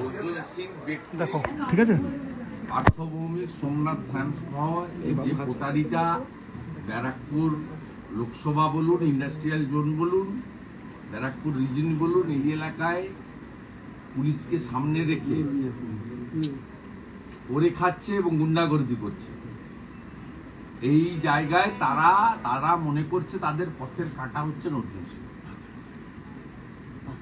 অর্জুন সিং ব্যক্তি দেখো ঠিক আছে। পার্থভৌমিক সোমনাথ শ্যামসহ এই যে কোটারিটা ব্যারাকপুর লোকসভা বলুন, ইন্ডাস্ট্রিয়াল জোন বলুন, ব্যারাকপুর রিজন বলুন, এই এলাকায় পুলিশকে সামনে রেখে করে খাচ্ছে এবং গুন্ডাগর্দি করছে। এই জায়গায় তারা মনে করছে তাদের পথের কাঁটা হচ্ছেন অর্জুন সিং।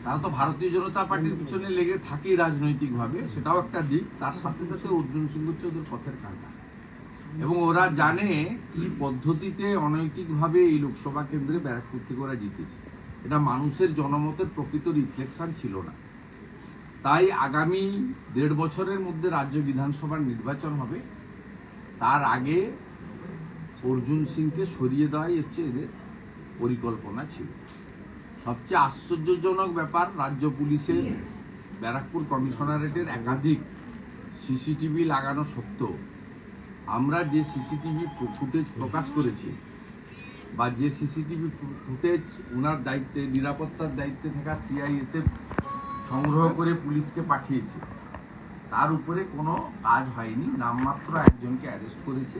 তারা তো ভারতীয় জনতা পার্টির পিছনে লেগে থাকে রাজনৈতিকভাবে, সেটাও একটা দিক। তার সাথে সাথে অর্জুন সিং হচ্ছে ওদের পথের কাঁটা, এবং ওরা জানে কি পদ্ধতিতে অনৈতিকভাবে এই লোকসভা কেন্দ্রে ব্যারাকপুর থেকে ওরা জিতেছে। এটা মানুষের জনমতের প্রকৃত রিফ্লেকশন ছিল না। তাই আগামী 1.5 বছরের মধ্যে রাজ্য বিধানসভার নির্বাচন হবে, তার আগে অর্জুন সিংকে সরিয়ে দেওয়াই হচ্ছে এদের পরিকল্পনা ছিল। সবচেয়ে আশ্চর্যজনক ব্যাপার, রাজ্য পুলিশের ব্যারাকপুর কমিশনারেটের একাধিক সিসিটিভি লাগানো সত্ত্বেও আমরা যে সিসিটিভি ফুটেজ প্রকাশ করেছি বা যে সিসিটিভি ফুটেজ ওনার দায়িত্বে, নিরাপত্তার দায়িত্বে থাকা সিআইএসএফ সংগ্রহ করে পুলিশকে পাঠিয়েছে, তার উপরে কোনো কাজ হয়নি। নামমাত্র একজনকে অ্যারেস্ট করেছে।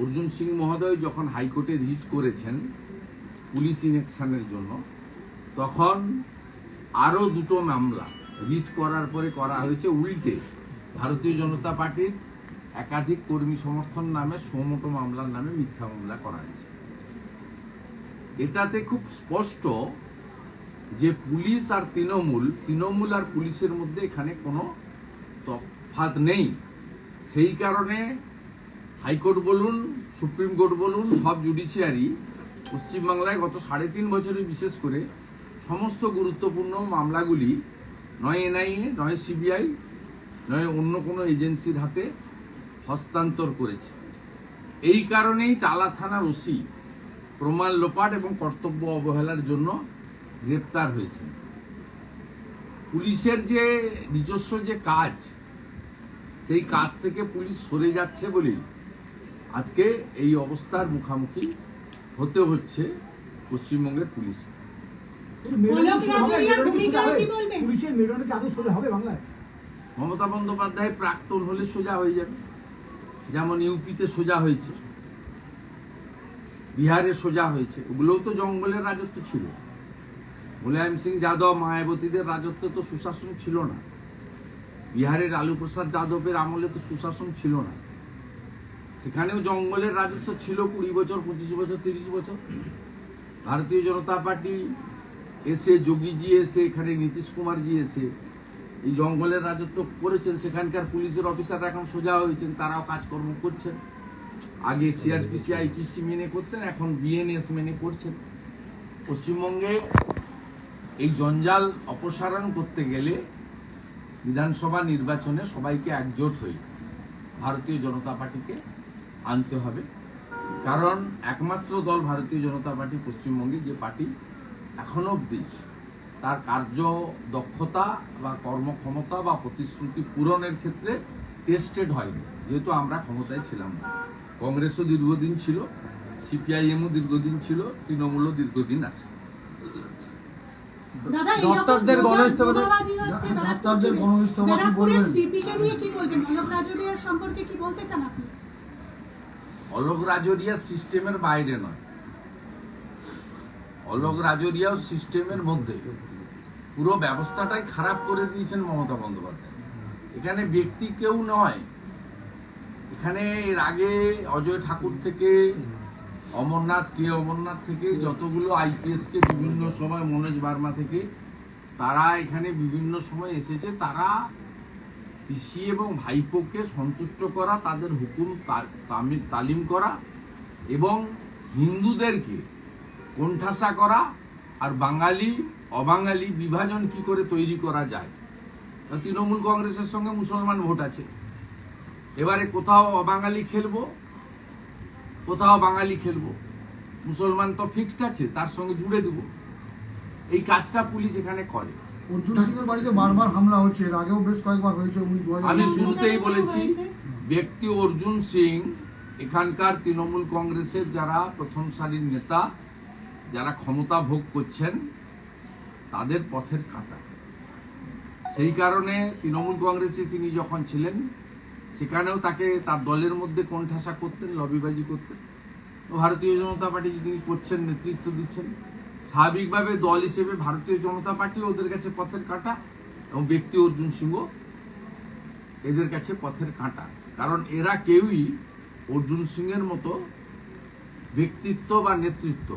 অর্জুন সিং মহোদয় যখন হাইকোর্টে রিট করেছেন পুলিশ ইনঅ্যাকশনের জন্য, তখন আরও 2টো মামলা রিট করার পরে করা হয়েছে উল্টে ভারতীয় জনতা পার্টির একাধিক কর্মী সমর্থন নামে সুমোটো মামলার নামে মিথ্যা মামলা করা হয়েছে। এটাতে খুব স্পষ্ট যে পুলিশ আর তৃণমূল আর পুলিশের মধ্যে এখানে কোনো তফাৎ নেই। সেই কারণে হাইকোর্ট বলুন, সুপ্রিম কোর্ট বলুন, সব জুডিশিয়ারি পশ্চিমবাংলায় গত 3.5 বছরে বিশেষ করে সমস্ত গুরুত্বপূর্ণ মামলাগুলি নয় এনআইএ, নয় সিবিআই, নয় অন্য কোনো এজেন্সির হাতে হস্তান্তর করেছে। এই কারণেই টালা থানার ওসি প্রমাণ লোপাট এবং কর্তব্য অবহেলার জন্য গ্রেপ্তার হয়েছেন। পুলিশের যে নিজস্ব যে কাজ, সেই কাজ থেকে পুলিশ সরে যাচ্ছে বলেই আজকে এই অবস্থার মুখোমুখি হতে হচ্ছে পশ্চিমবঙ্গের পুলিশ। মমতা বন্দ্যোপাধ্যায় প্রাক্তন হলে সোজা হয়ে যাবে, যেমন ইউপিতে সোজা হয়েছে, বিহারে সোজা হয়েছে। ওগুলোও তো জঙ্গলের রাজত্ব ছিল। মুলায়ম সিং যাদব, মায়াবতীদের রাজত্ব তো সুশাসন ছিল না। বিহারের লালু প্রসাদ যাদবের আমলে তো সুশাসন ছিল না, সেখানেও জঙ্গলের রাজত্ব ছিল 20 বছর, 25 বছর, 30 বছর। ভারতীয় জনতা পার্টি এসে, যোগীজি এসে, এখানে নীতিশ কুমারজি এসে এই জঙ্গলের রাজত্ব করেছেন। সেখানকার পুলিশের অফিসাররা এখন সোজা হয়েছেন, তারাও কাজকর্ম করছেন। আগে সিআরপিসি, আইপিসি মেনে করতেন, এখন বিএনএস মেনে করছেন। পশ্চিমবঙ্গে এই জঞ্জাল অপসারণ করতে গেলে বিধানসভা নির্বাচনে সবাইকে একজোট হয়ে ভারতীয় জনতা পার্টিকে আনতে হবে। কারণ একমাত্র দল ভারতীয় জনতা পার্টি পশ্চিমবঙ্গে, যে পার্টি এখনো অবধি তার কার্য দক্ষতা বা কর্মক্ষমতা বা প্রতিশ্রুতি পূরণের ক্ষেত্রে টেস্টেড হয়নি। যেহেতু আমরা ক্ষমতায় ছিলাম না, কংগ্রেসও দীর্ঘদিন ছিল, সিপিআইএমও দীর্ঘদিন ছিল, তৃণমূলও দীর্ঘদিন আছে। ডক্টরদের অলোক রাজোরিয়া সিস্টেমের বাইরে নয়, অলোক রাজোরিয়াও সিস্টেমের মধ্যে। পুরো ব্যবস্থাটাই খারাপ করে দিয়েছেন মমতা বন্দ্যোপাধ্যায়। এখানে ব্যক্তি কেউ নয়, এখানে এর আগে অজয় ঠাকুর থেকে অমরনাথ থেকে যতগুলো আইপিএস কে বিভিন্ন সময়, মনোজ বার্মা থেকে, তারা এখানে বিভিন্ন সময় এসেছে। তারা পিসি এবং ভাইপোকে সন্তুষ্ট করা, তাদের হুকুম তালিম করা এবং হিন্দুদেরকে কোণঠাসা করা আর বাঙালি অবাঙালি বিভাজন কি করে তৈরি করা যায়। তৃণমূল কংগ্রেসের সঙ্গে মুসলমান ভোট আছে, এবারে কোথাও অবাঙালি খেলবো, কোথাও বাঙালি খেলবো, মুসলমান তো ফিক্সড আছে, তার সঙ্গে জুড়ে দেবো। এই কাজটা পুলিশ এখানে করে। অর্জুন সিংয়ের বাড়িতে বারবার হামলা হচ্ছে, এর আগেও বেশ কয়েকবার হয়েছে। আমি শুরুতেই বলেছি, ব্যক্তি অর্জুন সিং এখানকার তৃণমূল কংগ্রেসের যারা প্রথম সারির নেতা, যারা ক্ষমতা ভোগ করছেন, তাদের পথের কাঁটা। সেই কারণে তৃণমূল কংগ্রেসে তিনি যখন ছিলেন সেখানেও তাকে তার দলের মধ্যে কোণঠাসা করতেন, লবিবাজি করতেন। ভারতীয় জনতা পার্টি তিনি করছেন, নেতৃত্ব দিচ্ছেন, স্বাভাবিকভাবে দল হিসেবে ভারতীয় জনতা পার্টি ওদের কাছে পথের কাঁটা এবং ব্যক্তি অর্জুন সিংহ এদের কাছে পথের কাঁটা। কারণ এরা কেউই অর্জুন সিংয়ের মতো ব্যক্তিত্ব বা নেতৃত্ব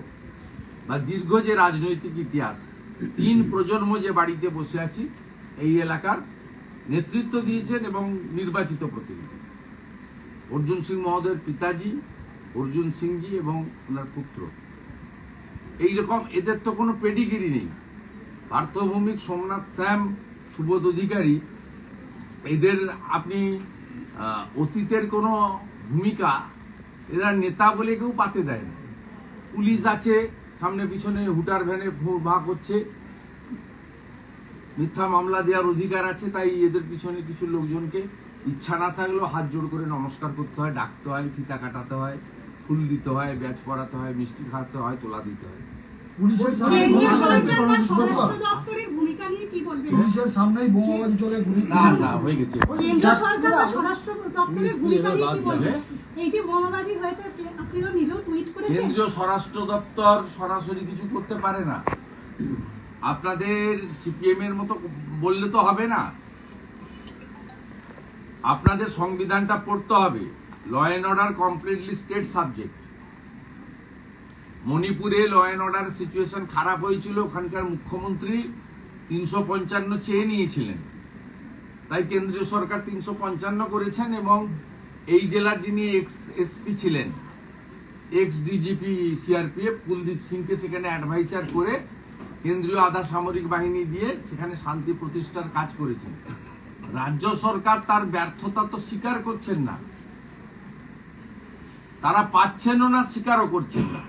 বা দীর্ঘ যে রাজনৈতিক ইতিহাস, 3 প্রজন্ম যে বাড়িতে বসে আছি এই এলাকার নেতৃত্ব দিয়েছেন এবং নির্বাচিত প্রতিনিধি অর্জুন সিং মহোদয়ের পিতাজি অর্জুন সিংজি এবং ওনার পুত্র। এইরকম এদের তো কোনো পেডিগিরি নেই। পার্থভৌমিক, সোমনাথ শ্যাম, সুবোধ অধিকারী, এদের আপনি অতীতের কোনো ভূমিকা এরা নেতা বলে কেউ পাতে দেয় না। পুলিশ আছে সামনে পিছনে হুটার ভ্যানে ভা করছে, মিথ্যা মামলা দেওয়ার অধিকার আছে, তাই এদের পিছনে কিছু লোকজনকে ইচ্ছা না থাকলেও হাত জোড় করে নমস্কার করতে হয়, ডাকতে হয়, ফিতা কাটাতে হয়, ফুল দিতে হয়, ব্যাচ পরাতে হয়, মিষ্টি খাওয়াতে হয়, তোলা দিতে হয়। পুলিশের সামনে কেন্দ্রীয় সরকার বা বোমাবাজি স্বরাষ্ট্র দপ্তরের ভূমিকা নিয়ে কি বলবেন? পুলিশের সামনেই বোমাবাজি চলে, গুলি না হয়ে গেছে। কেন্দ্রীয় সরকার বা স্বরাষ্ট্র দপ্তরের ভূমিকা নিয়ে কি বলবেন? এই যে বোমাবাজি হয়েছে, আপনি তো নিজেও টুইট করেছেন। কেন্দ্রীয় স্বরাষ্ট্র দপ্তর সরাসরি কিছু করতে পারে না। আপনাদের সিপিএম এর মতো বললে তো হবে না, আপনাদের সংবিধানটা পড়তে হবে। Law and order completely state subject. মণিপুরে ল অ্যান্ড অর্ডার সিচুয়েশন খারাপ হয়েছিল, ওখানকার মুখ্যমন্ত্রী 355 চেয়ে নিয়েছিলেন, তাই কেন্দ্রীয় সরকার 355 করেছেন এবং এই জেলার যিনি এক্স এসপি ছিলেন, এক্স ডিজিপি সিআরপিএফ কুলদীপ সিংকে সেখানে অ্যাডভাইসার করে কেন্দ্রীয় আধা সামরিক বাহিনী দিয়ে সেখানে শান্তি প্রতিষ্ঠার কাজ করেছেন। রাজ্য সরকার তার ব্যর্থতা তো স্বীকার করছেন না, তারা পাচ্ছেনও না, স্বীকারও করছেন না।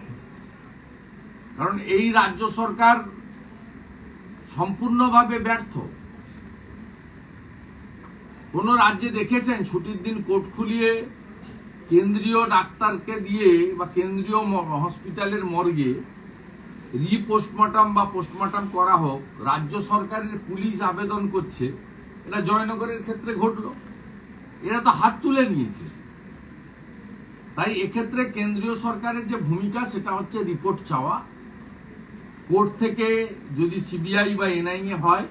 কারণ এই রাজ্য সরকার সম্পূর্ণভাবে ব্যর্থ। কোন রাজ্যে দেখেছেন ছুটির দিন কোর্ট খুলিয়ে কেন্দ্রীয় ডাক্তারকে দিয়ে বা কেন্দ্রীয় হসপিটালের মর্গে রিপোস্টমর্টম বা পোস্টমর্টম করা হোক, রাজ্য সরকারের পুলিশ আবেদন করছে? এটা জয়নগরের ক্ষেত্রে ঘটলো, এরা তো হাত তুলে নিয়েছে। তাই এক্ষেত্রে কেন্দ্রীয় সরকারের যে ভূমিকা সেটা হচ্ছে রিপোর্ট চাওয়া। কোর্ট থেকে যদি সিবিআই বা এনআইএ হয়,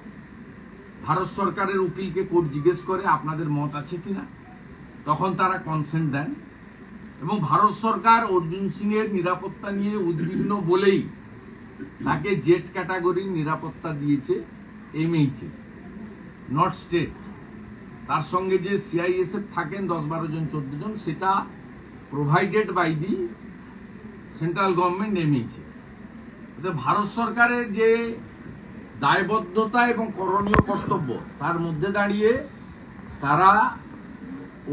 ভারত সরকারের উকিলকে কোর্ট জিজ্ঞেস করে আপনাদের মত আছে কিনা, তখন তারা কনসেন্ট দেন। এবং ভারত সরকার অর্জুন সিং এর নিরাপত্তা নিয়ে উদ্বিগ্ন বলেই তাকে জেড ক্যাটাগরির নিরাপত্তা দিয়েছে এমএইচে, নট স্টেট। তার সঙ্গে যে সিআইএসএফ থাকেন 10-12 জন 14 জন, সেটা provided by the central government এমএইচে। ভারত সরকারের যে দায়বদ্ধতা এবং করণীয় কর্তব্য, তার মধ্যে দাঁড়িয়ে তারা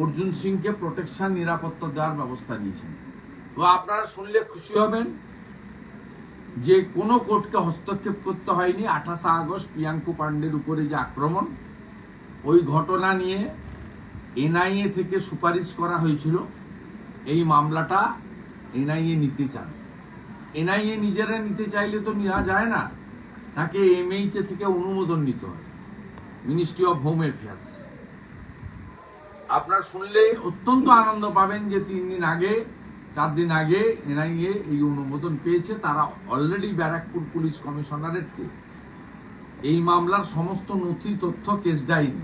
অর্জুন সিংকে প্রোটেকশন, নিরাপত্তা দেওয়ার ব্যবস্থা নিয়েছেন। তো আপনারা শুনলে খুশি হবেন যে কোনো কোর্টকে হস্তক্ষেপ করতে হয়নি। 28 আগস্ট প্রিয়াঙ্কু পান্ডের উপরে যে আক্রমণ, ওই ঘটনা নিয়ে এনআইএ থেকে সুপারিশ করা হয়েছিল এই মামলাটা এনআইএ নিতে চান। এনআইএ নিজেরা নিতে চাইলে তো নেওয়া যায় না, তাকে এমএইচএ থেকে অনুমোদন নিতে হয়, মিনিস্ট্রি অফ হোম অ্যাফেয়ার্স। আপনার শুনলে অত্যন্ত আনন্দ পাবেন যে 4 দিন আগে এনআইএ এই অনুমোদন পেয়েছে। তারা অলরেডি ব্যারাকপুর পুলিশ কমিশনারেটকে এই মামলার সমস্ত নথি, তথ্য, কেস ডায়েরি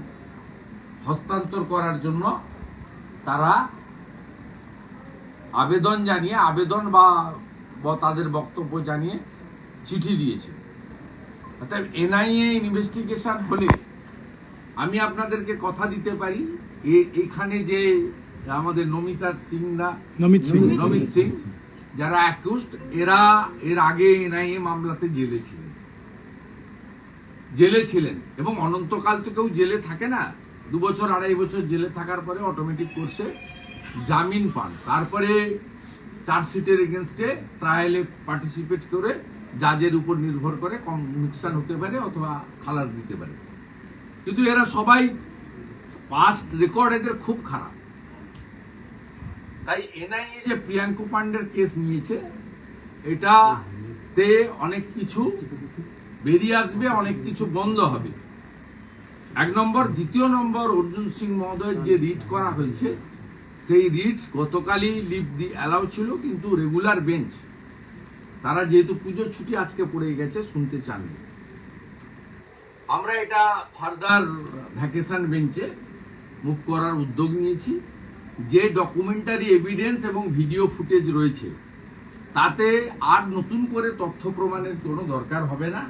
হস্তান্তর করার জন্য তারা আবেদন জানিয়ে, আবেদন বা তাদের বক্তব্য জানিয়ে চিঠি দিয়েছে। অর্থাৎ এনআইএ ইনভেস্টিগেশন হলে আমি আপনাদেরকে কথা দিতে পারি, এখানে যে আমাদের নমিত সিং যারা অ্যাকিউজড, এরা এর আগে এনআইএ মামলাতে জেলে ছিলেন এবং অনন্তকাল তো কেউ জেলে থাকে না। 2 বছর 2.5 বছর জেলে থাকার পরে অটোমেটিক কোর্সে জামিন পান, তারপরে চার্জশিটের এগেনস্টে ট্রায়ালে পার্টিসিপেট করে জাজের উপর নির্ভর করে কনভিকশন হতে পারে অথবা খালাস দিতে পারে। কিন্তু এরা সবাই পাস্ট রেকর্ড এদের খুব খারাপ। তাই এনআইএ যে প্রিয়াঙ্কু পান্ডের কেস নিয়েছে, এটাতে অনেক কিছু বেরিয়ে আসবে, অনেক কিছু বন্ধ হবে। এক নম্বর। দ্বিতীয় নম্বর, অর্জুন সিং মহোদয়ের যে রিট করা হয়েছে, সেই রিট গতকালই লিভ অ্যালাউ ছিল, কিন্তু রেগুলার বেঞ্চ তারা যেহেতু পুজোর ছুটি আজকে পড়ে গেছে, শুনতে চাননি। আমরা এটা ফার্দার ভ্যাকেশন বেঞ্চে মুভ করার উদ্যোগ নিয়েছি। যে ডকুমেন্টারি এভিডেন্স এবং ভিডিও ফুটেজ রয়েছে, তাতে আর নতুন করে তথ্য প্রমাণের কোনো দরকার হবে না।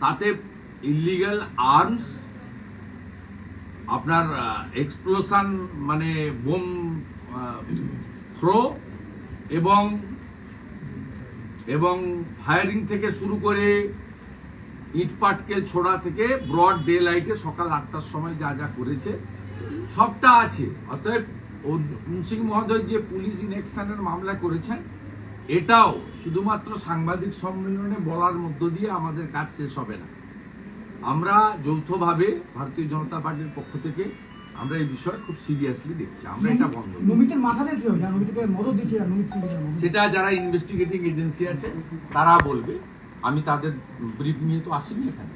তাতে ইলিগাল আর্মস, আপনার এক্সপ্লোশন মানে বোম থ্রো এবং ফায়ারিং থেকে শুরু করে ইট পাটকেল ছোড়া থেকে ব্রড ডে লাইটে সকাল 8টার সময় যা যা করেছে সবটা আছে। অতএব অর্জুন সিং মহোদয় যে পুলিশ ইনঅ্যাকশনের মামলা করেছেন, এটাও শুধুমাত্র সাংবাদিক সম্মেলনে বলার মধ্য দিয়ে আমাদের কাজ শেষ হবে না। আমরা যৌথভাবে ভারতীয় জনতা পার্টির পক্ষ থেকে আমরা এই বিষয় খুব সিরিয়াসলি দেখছি। আমরা এটা বন্ধ করব। নমিতের মাথাতে কি হবে? নমিতকে মদত দিচ্ছে, নমিত সিং সেটা যারা ইনভেস্টিগেটিং এজেন্সি আছে তারা বলবে। আমি তাদের ব্রিফ নিয়ে তো আসিনি এখানে।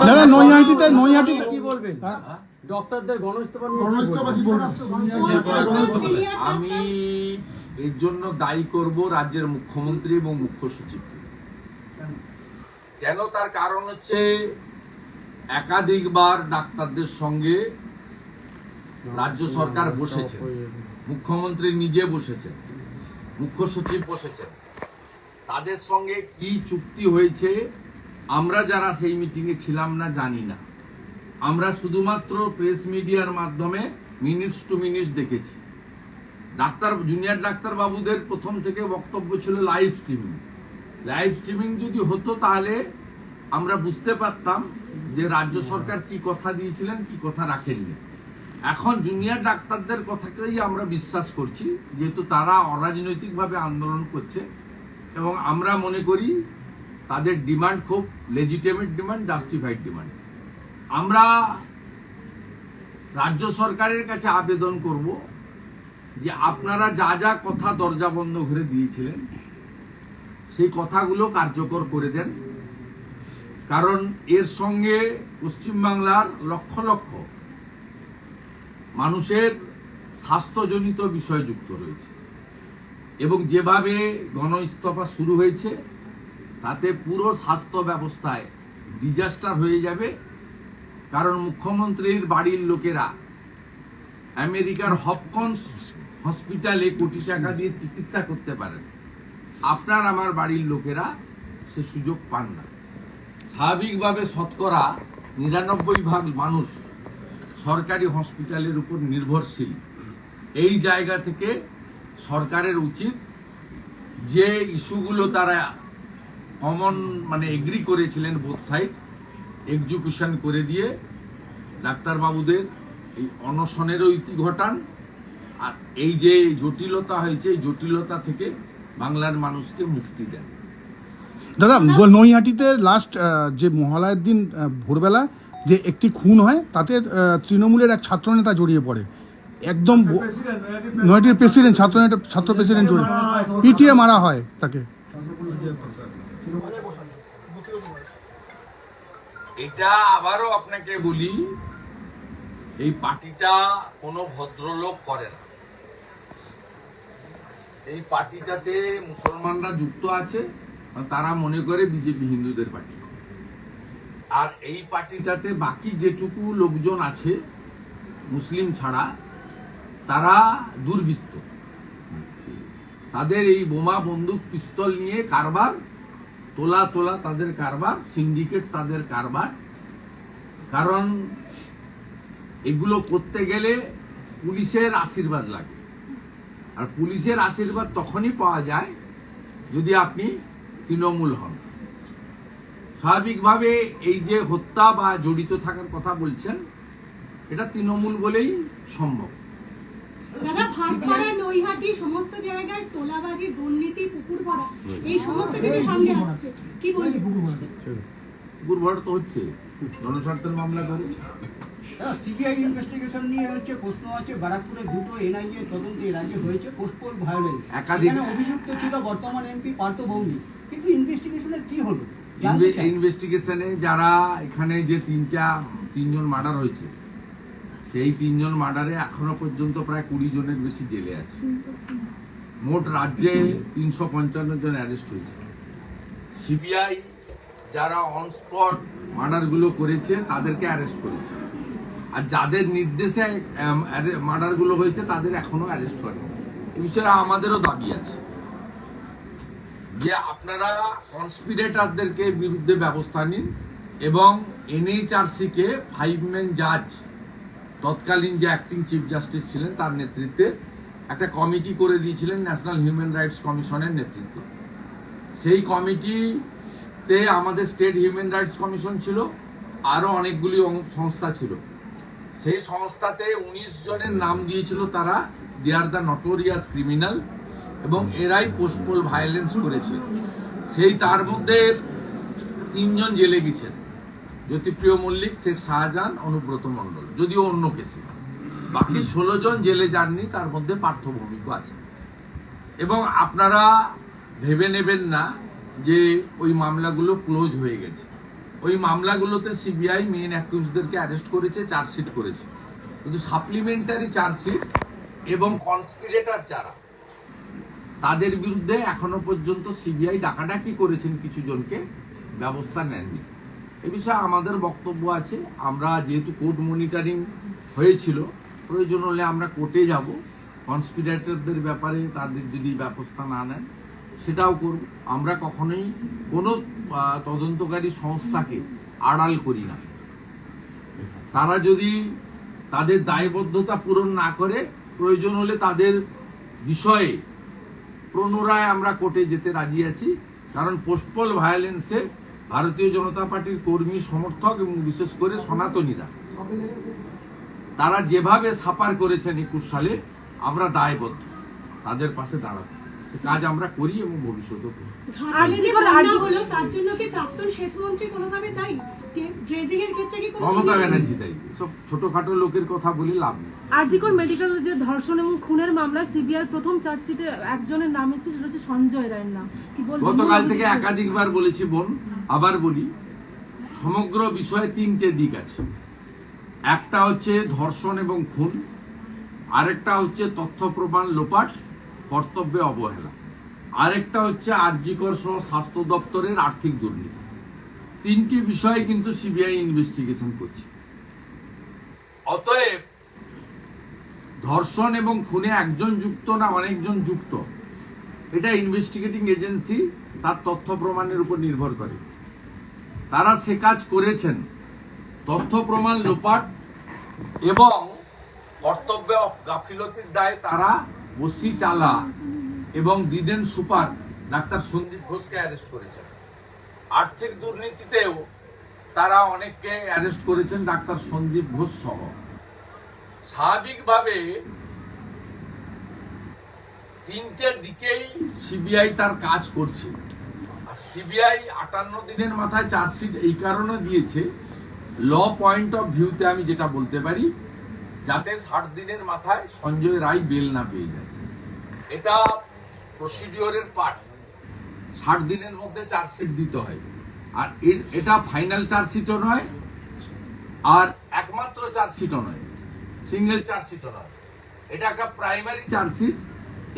দাদা নৈহাটিতে কি বলবেন? হ্যাঁ? ডক্টরদের গণইস্তফা গণইস্তফা কি বলবেন? আমি এর জন্য দায়ী করব রাজ্যের মুখ্যমন্ত্রী এবং মুখ্য সচিবকে। কেন? তার কারণ হচ্ছে একাধিকবার ডাক্তারদের সঙ্গে রাজ্য সরকার বসেছে, মুখ্যমন্ত্রী নিজে বসেছেন, মুখ্য সচিব বসেছেন। তাদের সঙ্গে কি চুক্তি হয়েছে আমরা যারা সেই মিটিংয়ে ছিলাম না জানি না। আমরা শুধুমাত্র প্রেস মিডিয়ার মাধ্যমে মিনিটস টু মিনিটস দেখেছি। জুনিয়র ডাক্তার বাবুদের প্রথম থেকে বক্তব্য ছিল লাইভ স্ট্রিমিং। লাইভ স্ট্রিমিং যদি হতো তাহলে আমরা বুঝতে পারতাম যে রাজ্য সরকার কি কথা দিয়েছিলেন, কি কথা রাখেননি। এখন জুনিয়র ডাক্তারদের কথাকেই আমরা বিশ্বাস করছি, যেহেতু তারা অরাজনৈতিকভাবে আন্দোলন করছে এবং আমরা মনে করি তাদের ডিমান্ড খুব লেজিটিমেট ডিমান্ড, জাস্টিফাইড ডিমান্ড। আমরা রাজ্য সরকারের কাছে আবেদন করব যে আপনারা যা যা কথা দরজা বন্ধ করে দিয়েছিলেন সেই কথাগুলো কার্যকর করে দেন। কারণ এর সঙ্গে পশ্চিমবাংলার লক্ষ লক্ষ মানুষের স্বাস্থ্যজনিত বিষয় যুক্ত রয়েছে এবং যেভাবে গণইস্তফা শুরু হয়েছে তাতে পুরো স্বাস্থ্য ব্যবস্থায় ডিজাস্টার হয়ে যাবে। কারণ মুখ্যমন্ত্রীর বাড়ির লোকেরা আমেরিকার হপকন্স হসপিটালে কোটি টাকা দিয়ে চিকিৎসা করতে পারেন, আপনার আমার বাড়ির লোকেরা সে সুযোগ পান না। স্বাভাবিকভাবে শতকরা ৯৯% মানুষ সরকারি হসপিটালের উপর নির্ভরশীল। এই জায়গা থেকে সরকারের উচিত যে ইস্যুগুলো তারা কমন মানে এগ্রি করেছিলেন বোথ সাইড, এক্সিকিউশন করে দিয়ে ডাক্তারবাবুদের এই অনশনেরও ইতি ঘটান। আর এই যে জটিলতা হয়েছে, এই জটিলতা থেকে বাংলার মানুষকে মুক্তি দেন। দাদা নৈহাটিতে লাস্ট যে মহালয়ের দিন ভোরবেলা যে একটি খুন হয়, তাতে তৃণমূলের এক ছাত্রনেতা জড়িয়ে পড়ে। একদম নৈহাটির প্রেসিডেন্ট, ছাত্র প্রেসিডেন্ট জড়িয়ে পিটিয়ে মারা হয় তাকে। এটা আবারও আপনাকে বলি, এই পার্টিটা কোনো ভদ্রলোক করে না। এই পার্টিটাতে মুসলমানরা যুক্ত আছে, তারা মনে করে বিজেপি হিন্দুদের পার্টি। আর এই পার্টিটাতে বাকি যেটুকু লোকজন আছে মুসলিম ছাড়া, তারা দুর্বৃত্ত। তাদের এই বোমা বন্দুক পিস্তল নিয়ে কারবার, তোলা তাদের কারবার, সিন্ডিকেট তাদের কারবার। কারণ এগুলো করতে গেলে পুলিশের আশীর্বাদ লাগে, আর পুলিশের আশীর্বাদ তখনই পাওয়া যায় যদি আপনি তৃণমূল হন। স্বাভাবিকভাবে এই যে হত্যা বা জড়িত থাকার কথা বলছেন, এটা তৃণমূল বলেই সম্ভব। দাদা, ভাটপাড়া, নৈহাটি সমস্ত জায়গায় তোলাবাজি, দুর্নীতি, পুকুর ভরা, এই সমস্ত কিছু সামনে আসছে, কি বলবেন? পুকুর ভরা তো হচ্ছে, জনস্বার্থের মামলা করে। সিবিআই ইনভেস্টিগেশন নিয়ে হচ্ছে প্রশ্ন আছে। ব্যারাকপুরে দুটো এনআইএ তদন্তে এর আগে হয়েছে পোস্টপোল ভায়োলেন্স, একাধিক সেখানে অভিযুক্ত ছিল বর্তমান এমপি পার্থ ভৌমিক, কিন্তু ইনভেস্টিগেশনের কি হলো? ইনভেস্টিগেশনে যারা এখানে যে 3টা 3জন মার্ডার হয়েছে, সেই 3জন মার্ডারে এখনো পর্যন্ত প্রায় 20 জনের বেশি জেলে আছে। মোট রাজ্যে 355 জন অ্যারেস্ট হয়েছে। সিবিআই যারা অন স্পট মার্ডারগুলো করেছে তাদেরকে অ্যারেস্ট করেছে, আর যাদের নির্দেশে মার্ডারগুলো হয়েছে তাদের এখনো অ্যারেস্ট করেনি। এ বিষয়ে আমাদেরও দাবি আছে যে আপনারা কনস্পিরেটরদেরকে বিরুদ্ধে ব্যবস্থা নিন এবং এনএইচআরসি কে 5 ম্যান জাজ, তৎকালীন যে অ্যাক্টিং চিফ জাস্টিস ছিলেন তার নেতৃত্বে একটা কমিটি করে দিয়েছিলেন ন্যাশনাল হিউম্যান রাইটস কমিশনের নেতৃত্বে। সেই কমিটিতে আমাদের স্টেট হিউম্যান রাইটস কমিশন ছিল, আরও অনেকগুলি সংস্থা ছিল। সেই সংস্থাতে 19 জনের নাম দিয়েছিল তারা দে আর দ্য নটোরিয়াস ক্রিমিনাল, এবং এরাই পোস্টপোল ভায়োলেন্স করেছে। সেই তার মধ্যে 3 জন জেলে গেছেন, জ্যোতিপ্রিয় মল্লিক, শেখ শাহজাহান, অনুব্রত মণ্ডল, যদিও অন্য কেসে। বাকি 16 জন জেলে যাননি, তার মধ্যে পার্থ ভৌমিক আছে। এবং আপনারা ভেবে নেবেন না যে ওই মামলাগুলো ক্লোজ হয়ে গেছে। ওই মামলাগুলোতে সিবিআই মেন অ্যাকিউজদেরকে অ্যারেস্ট করেছে, চার্জশিট করেছে, কিন্তু সাপ্লিমেন্টারি চার্জশিট এবং কনস্পিরেটর যারা তাদের বিরুদ্ধে এখনো পর্যন্ত সিবিআই ডাকাডাকি করেছেন, কিছু জনকে ব্যবস্থা নেননি। এ বিষয়ে আমাদের বক্তব্য আছে, আমরা যেহেতু কোর্ট মনিটরিং হয়েছিল, প্রয়োজন হলে আমরা কোর্টে যাব, কনস্পিরেটরদের ব্যাপারে তাদের যদি ব্যবস্থা না নেন সেটাও করব। আমরা কখনোই কোনো তদন্তকারী সংস্থাকে আড়াল করি না। তারা যদি তাদের দায়বদ্ধতা পূরণ না করে, প্রয়োজন হলে তাদের বিষয়ে পুনরায় আমরা কোর্টে যেতে রাজি আছি। কারণ পোস্টপোল ভায়োলেন্সে ভারতীয় জনতা পার্টির কর্মী, সমর্থক এবং বিশেষ করে সনাতনীরা তারা যেভাবে সাফার করেছেন 21 সালে, আমরা দায়বদ্ধ তাদের পাশে দাঁড়াবো। কাজ আমরা করি এবং ভবিষ্যতেও করি। ঘাটালে যে বন্যা হলো তার জন্য কি প্রাক্তন সেচমন্ত্রী কোনোভাবে দায়ী? ড্রেজিং এর ক্ষেত্রে কি কোনো মমতা ব্যানার্জি দায়ী? সব ছোটখাটো লোকের কথা বলে লাভ নেই। আরজিকর মেডিকেল যে ধর্ষণ এবং খুনের মামলায় সিবিআই প্রথম চার্জশিটে একজনের নাম এসেছে, সেটা হচ্ছে সঞ্জয় রায়ের নাম। কি বলবো, গতকাল থেকে একাধিকবার বলেছি বোন, আবার বলি, সমগ্র বিষয়ে 3টে দিক আছে। একটা হচ্ছে ধর্ষণ এবং খুন, আরেকটা হচ্ছে তথ্য প্রমাণ লোপাট, কর্তব্যে অবহেলা, আরেকটা হচ্ছে আরজিকর সহ স্বাস্থ্য দপ্তরের আর্থিক দুর্নীতি। 3টি বিষয়ে কিন্তু সিবিআই ইনভেস্টিগেশন করছে। অতএব ধর্ষণ এবং খুনে একজন যুক্ত না অনেকজন যুক্ত, এটা ইনভেস্টিগেটিং এজেন্সি তার তথ্য প্রমাণের উপর নির্ভর করে। তারা সে কাজ করেছেন। তথ্য প্রমাণ লোপাট এবং কর্তব্যে গাফিলতির দায়ে তারা ওসি টালা এবং দিদেন সুপার ডাক্তার সন্দীপ ঘোষকে অ্যারেস্ট করেছেন। আর্থিক দুর্নীতিতেও তারা অনেককে অ্যারেস্ট করেছেন, ডাক্তার সন্দীপ ঘোষ সহ। স্বাভাবিকভাবে 3টে দিকেই সিবিআই তার কাজ করছে। আর সিবিআই 58 দিনের মাথায় চার্জশিট এই কারণে দিয়েছে, ল পয়েন্ট অফ ভিউতে আমি যেটা বলতে পারি, যাতে 60 দিনের মাথায় সঞ্জয় রায় বেল না পেয়ে যায়। এটা প্রসিডিওরের পার্ট, 60 দিনের মধ্যে চার্জশিট দিতে হয়। আর এটা ফাইনাল চার্জশিটও নয়, আর একমাত্র চার্জশিটও নয়, সিঙ্গেল চার্জশিটও নয়। এটা একটা প্রাইমারি চার্জশিট,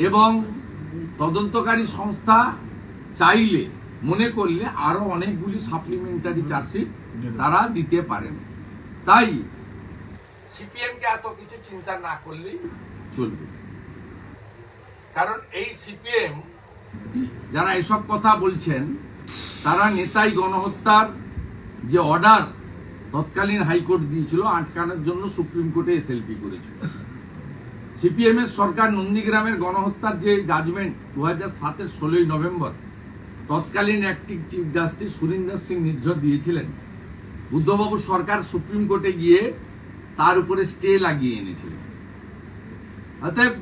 এবং তদন্তকারী সংস্থা চাইলে, মনে করলে আরো অনেকগুলি সাপ্লিমেন্টারি চার্জশিট তারা দিতে পারেন। তাই সিপিএমকে এত কিছু চিন্তা না করলেই চলবে। কারণ এই সিপিএম যারা এসব কথা বলছেন, তারা নেতাই গণহত্যার যে অর্ডার তৎকালীন হাইকোর্ট দিয়েছিল আটকানোর জন্য সুপ্রিম কোর্টে এসএলপি করেছিল। সিপিএম এর সরকার নন্দীগ্রামের গণহত্যার যে জাজমেন্ট 2007-এর 16ই নভেম্বর তৎকালীন acting chief justice Surinder Singh Nijjar দিয়েছিলেন, বুদ্ধবাবুর সরকার সুপ্রিম কোর্টে গিয়ে তার উপরে স্টে লাগিয়ে এনেছিলেন। অতএব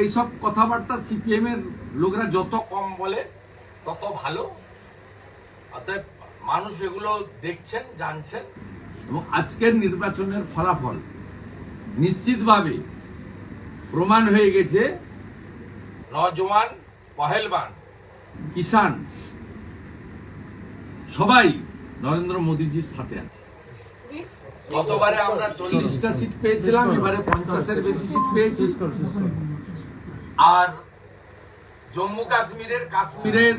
এইসব কথাবার্তা সিপিএম এর লোকরা যত কম বলে তত ভালো। অতএব মানুষ এগুলো দেখছেন, জানছেন, এবং আজকের নির্বাচনের ফলাফল নিশ্চিতভাবে প্রমাণ হয়ে গেছে, নওজোয়ান, পহেলবান, কিষান সবাই নরেন্দ্র মোদীজির সাথে আছে। গতবারে আমরা 40টা সিট পেয়েছিলাম, এবারে 50-এর বেশি সিট পেয়েছি। আর জম্মু কাশ্মীরের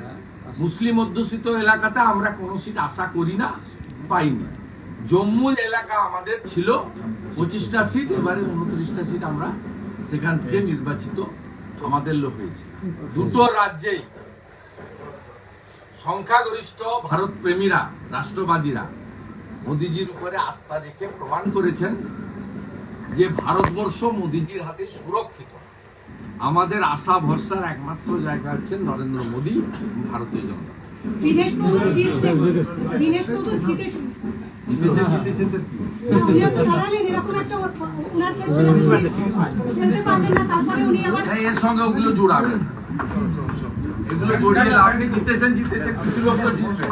মুসলিম অধ্যুষিত এলাকাতে আমরা কোনো সিট আশা করি না, পাইনি। জম্মু এলাকা আমাদের ছিল 25টা সিট, এবারে 29টা সিট আমরা সেখান থেকে নির্বাচিত আমাদের লোক হয়েছে। দুটো রাজ্যেই সংখ্যাগরিষ্ঠ ভারত প্রেমীরা, রাষ্ট্রবাদীরা মোদিজির উপরে আস্থা রেখে প্রমাণ করেছেন যে ভারতবর্ষ মোদিজির হাতে সুরক্ষিত। আমাদের আশা ভরসার একমাত্র জায়গা হচ্ছে নরেন্দ্র মোদী, ভারতীয় জনতা। দীনেশ প্রভু জিতেছেন জিতেছেন তো কি? উনিও তো দাঁড়ালেন, এরকম একটা ওনার ক্ষেত্রে খেলতে পারলেন না, তারপরে উনি আবার তাই এর সঙ্গে ওগুলো জোড়াবেন, এগুলো জড়িয়ে লাভ নেই। জিতেছেন কিছু লোক তো জিতবে।